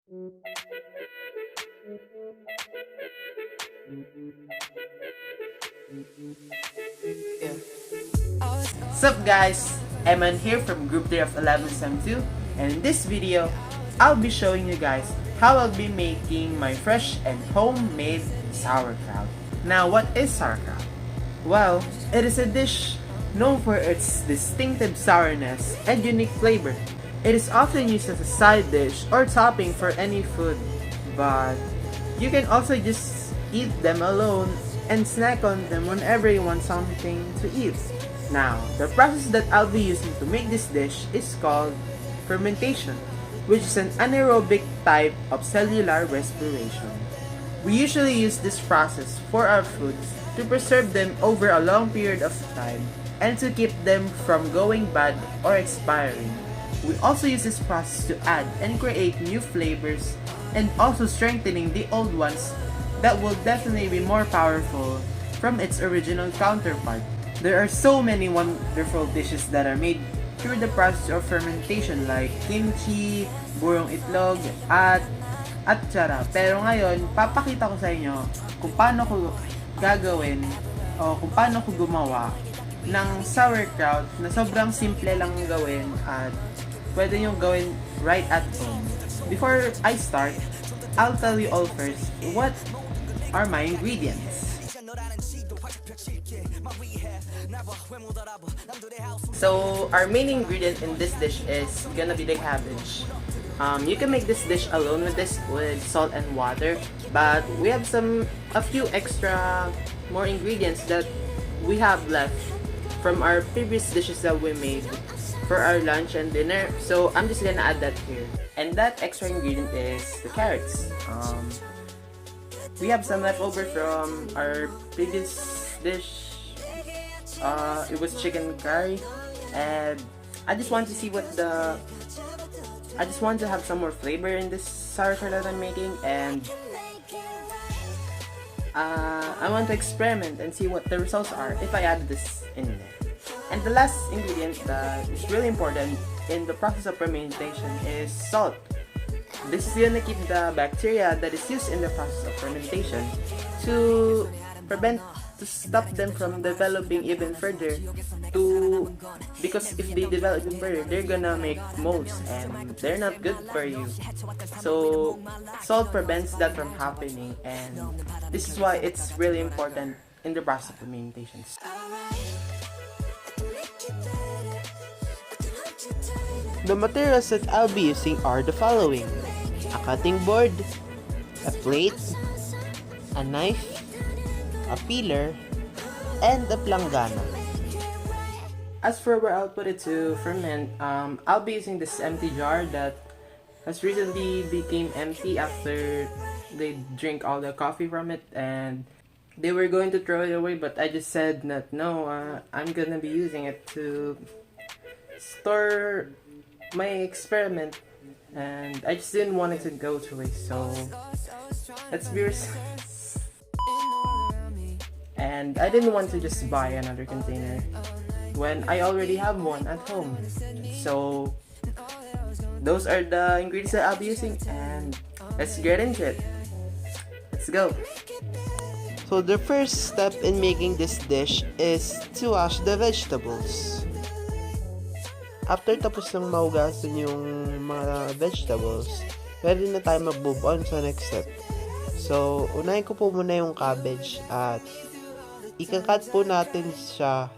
Yeah. What's up guys? Eman here from Group 3 of 11 Sem 2, and in this video, I'll be showing you guys how I'll be making my fresh and homemade sauerkraut. Now, what is sauerkraut? Well, it is a dish known for its distinctive sourness and unique flavor. It is often used as a side dish or topping for any food, but you can also just eat them alone and snack on them whenever you want something to eat. Now, the process that I'll be using to make this dish is called fermentation, which is an anaerobic type of cellular respiration. We usually use this process for our foods to preserve them over a long period of time and to keep them from going bad or expiring. We also use this process to add and create new flavors and also strengthening the old ones that will definitely be more powerful from its original counterpart. There are so many wonderful dishes that are made through the process of fermentation like kimchi, burong itlog, at atsara. Pero ngayon, papakita ko sa inyo kung paano ko gagawin o kung paano ko gumawa ng sauerkraut na sobrang simple lang gawin at pwede nyo gawin right at home. Before I start, I'll tell you all first what are my ingredients. So our main ingredient in this dish is gonna be the cabbage. You can make this dish alone with salt and water, but we have a few extra more ingredients that we have left from our previous dishes that we made for our lunch and dinner. So I'm just gonna add that here. And that extra ingredient is the carrots. We have some leftover from our previous dish. It was chicken curry, and I just want to see I just want to have some more flavor in this sauerkraut that I'm making, and I want to experiment and see what the results are if I add this in there. And the last ingredient that is really important in the process of fermentation is salt. This is gonna keep the bacteria that is used in the process of fermentation to stop them from developing even further, because if they develop even further, they're gonna make molds and they're not good for you. So salt prevents that from happening, and this is why it's really important in the process of fermentation. The materials that I'll be using are the following: a cutting board, a plate, a knife, a peeler, and a planggana. As for where I'll put it to ferment, I'll be using this empty jar that has recently became empty after they drink all the coffee from it, and they were going to throw it away, but I just said that no, I'm gonna be using it to store my experiment, and I just didn't want it to go to waste, so let's be and I didn't want to just buy another container when I already have one at home. So those are the ingredients that I'll be using, and let's get into it. Let's go. So the first step in making this dish is to wash the vegetables. After tapos ng mahugasan yung mga vegetables, pwede na tayo mag-move on sa next step. So, unahin ko po muna yung cabbage at ikakat po natin siya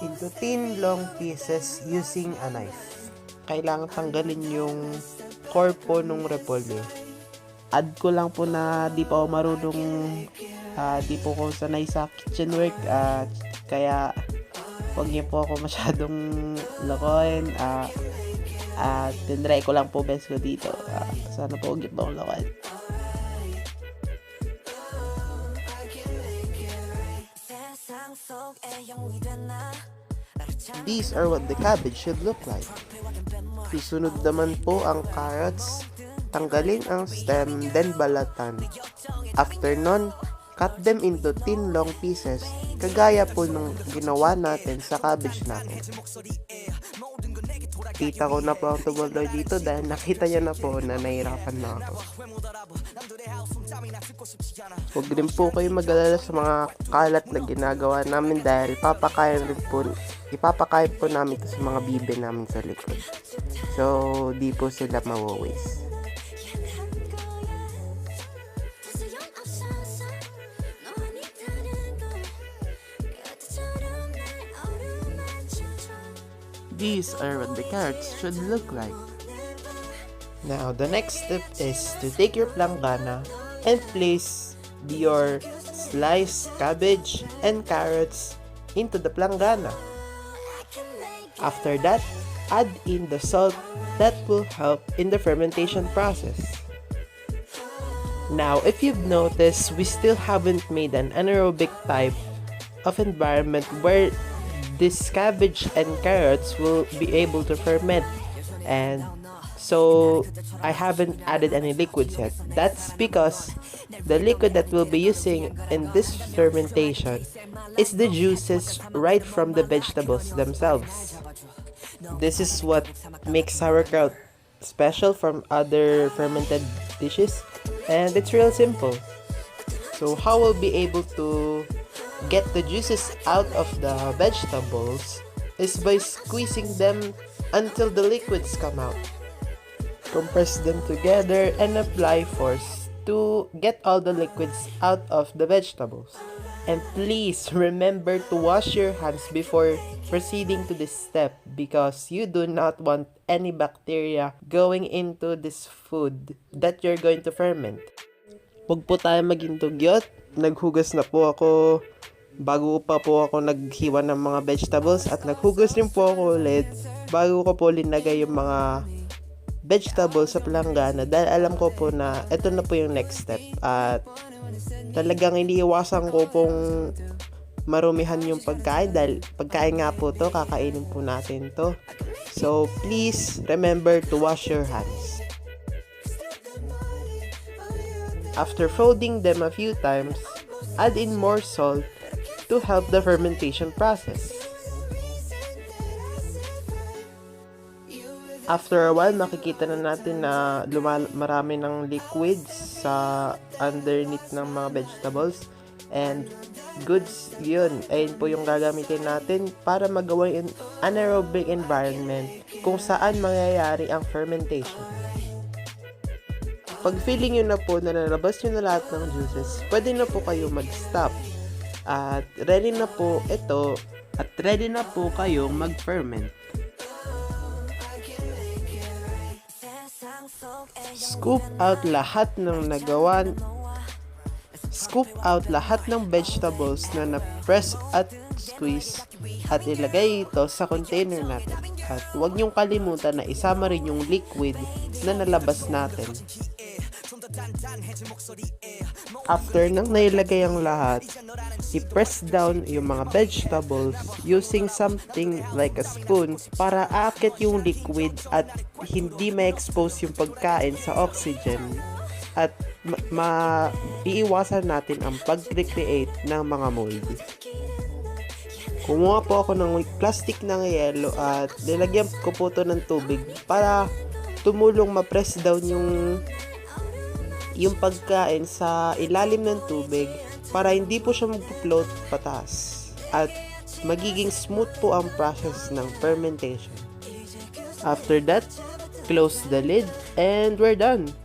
into thin long pieces using a knife. Kailangan tanggalin yung core po nung repolyo. Add ko lang po na di pa ako marunong, di po ko sanay sa kitchen work, kaya huwag niyo po ako masyadong lokohin, tinry ko lang po best ko dito, sana po huwag niyo po akong lokohin. These are what the cabbage should look like. Susunod naman po ang carrots. Tanggalin ang stem, then balatan. After nun, cut them into thin long pieces, kagaya po ng ginawa natin sa cabbage natin. tita ko na po ang tumuloy dito dahil nakita niya na po na nahirapan na ako. Huwag rin po kayo mag-alala sa mga kalat na ginagawa namin dahil ipapakain po namin ito sa mga bibe namin sa likod. So, di po sila mawawaste. These are what the carrots should look like. Now, the next step is to take your planggana and place your sliced cabbage and carrots into the planggana. After that, add in the salt that will help in the fermentation process. Now, if you've noticed, we still haven't made an anaerobic type of environment where this cabbage and carrots will be able to ferment, and so I haven't added any liquids yet. That's because the liquid that we'll be using in this fermentation is the juices right from the vegetables themselves. This is what makes sauerkraut special from other fermented dishes, and it's real simple. So how we'll be able to get the juices out of the vegetables is by squeezing them until the liquids come out. Compress them together and apply force to get all the liquids out of the vegetables. And please remember to wash your hands before proceeding to this step because you do not want any bacteria going into this food that you're going to ferment. Huwag po tayo maging dugyot. Naghugas na po ako bago pa po ako naghiwa ng mga vegetables at naghugas din po ako ulit bago ko po linagay yung mga vegetables sa planggana dahil alam ko po na ito na po yung next step at talagang iniiwasan ko pong marumihan yung pagkain dahil pagkain nga po to, kakainin po natin to. So please remember to wash your hands. After folding them a few times, add in more salt to help the fermentation process. After a while, makikita na natin na marami ng liquids sa underneath ng mga vegetables and goods yun. Ayun po yung gagamitin natin para magawa yung anaerobic environment kung saan mangyayari ang fermentation. Pag feeling nyo na po na nalabas nyo na lahat ng juices, pwede na po kayo mag-stop. At ready na po ito at ready na po kayong mag-ferment. Scoop out lahat ng vegetables na na-press at squeeze at ilagay ito sa container natin. At huwag niyong kalimutan na isama rin yung liquid na nalabas natin. After nang nailagay ang lahat, i-press down yung mga vegetables using something like a spoon para aakit yung liquid at hindi ma-expose yung pagkain sa oxygen at iiwasan natin ang pag-recreate ng mga mold. Kumuha po ako ng plastic ng yelo at nilagyan ko po ito ng tubig para tumulong ma-press down yung pagkain sa ilalim ng tubig para hindi po siya mag-float pataas at magiging smooth po ang process ng fermentation. After that, close the lid and we're done.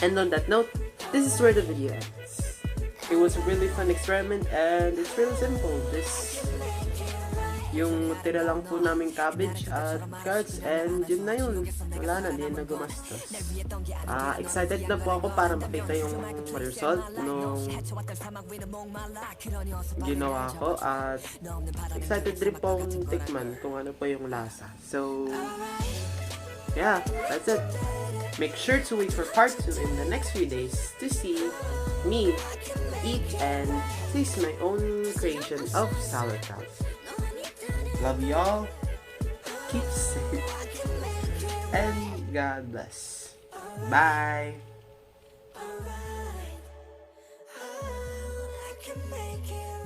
And on that note, this is where the video ends. It was a really fun experiment and it's really simple. Just yung tira lang po namin cabbage at carrots and yun na yun. Wala na, di na gumastos. Excited na po ako para makita yung result nung ginawa ko at excited rin po akong tikman kung ano po yung lasa. So, yeah, that's it. Make sure to wait for part 2 in the next few days to see me eat and taste my own creation of sauerkraut. Love y'all, keep safe, and God bless. Bye! alright. Oh, I can make it